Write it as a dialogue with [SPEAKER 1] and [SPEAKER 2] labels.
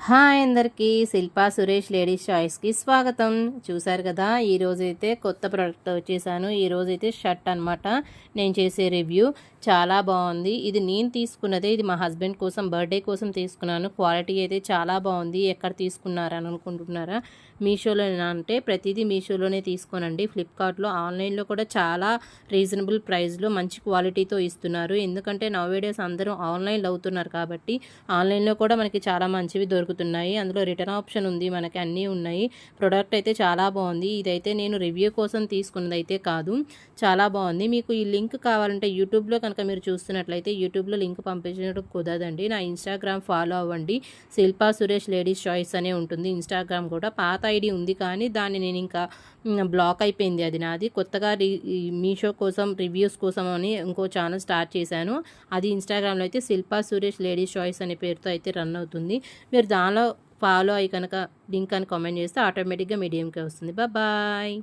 [SPEAKER 1] Hi అందరికీ, Shilpa Suresh ladies చాయిస్కి స్వాగతం. చూసారు కదా, ఈరోజైతే కొత్త ప్రోడక్ట్ వచ్చేసాను. ఈరోజైతే షర్ట్ అనమాట నేను చేసే రివ్యూ. చాలా బాగుంది. ఇది నేను తీసుకున్నదే. ఇది మా హస్బెండ్ కోసం బర్త్డే కోసం తీసుకున్నాను. క్వాలిటీ అయితే చాలా బాగుంది. ఎక్కడ తీసుకున్నారని అనుకుంటున్నారా? మీషోలో అంటే ప్రతిదీ మీషోలోనే తీసుకోనండి. ఫ్లిప్కార్ట్లో, ఆన్లైన్లో కూడా చాలా రీజనబుల్ ప్రైస్లో మంచి క్వాలిటీతో ఇస్తున్నారు. ఎందుకంటే నౌవేడేస్ అందరూ ఆన్లైన్లో అవుతున్నారు కాబట్టి ఆన్లైన్లో కూడా మనకి చాలా మంచివి దొరుకుతున్నాయి. అందులో రిటర్న్ ఆప్షన్ ఉంది, మనకి అన్నీ ఉన్నాయి. ప్రోడక్ట్ అయితే చాలా బాగుంది. ఇదైతే నేను రివ్యూ కోసం తీసుకున్నది అయితే కాదు, చాలా బాగుంది. మీకు ఈ లింక్ కావాలంటే యూట్యూబ్లో కనుక మీరు చూస్తున్నట్లయితే యూట్యూబ్లో లింక్ పంపించడం కుదరదండి. నా ఇన్స్టాగ్రామ్ ఫాలో అవ్వండి. శిల్పా సురేష్ లేడీస్ చాయిస్ అనే ఉంటుంది ఇన్స్టాగ్రామ్ కూడా. పాత ఐడి ఉంది కానీ దాన్ని నేను ఇంకా బ్లాక్ అయిపోయింది. అది నాది. కొత్తగా మీషో కోసం రివ్యూస్ కోసం అని ఇంకో ఛానల్ స్టార్ట్ చేశాను. అది ఇన్స్టాగ్రామ్లో అయితే శిల్పా సురేష్ లేడీస్ చాయిస్ అనే పేరుతో అయితే రన్ అవుతుంది. మీరు దానిలో ఫాలో అయ్యి కనుక లింక్ అని కామెంట్ చేస్తే ఆటోమేటిక్గా మీ డిఎంకే వస్తుంది. బాయ్.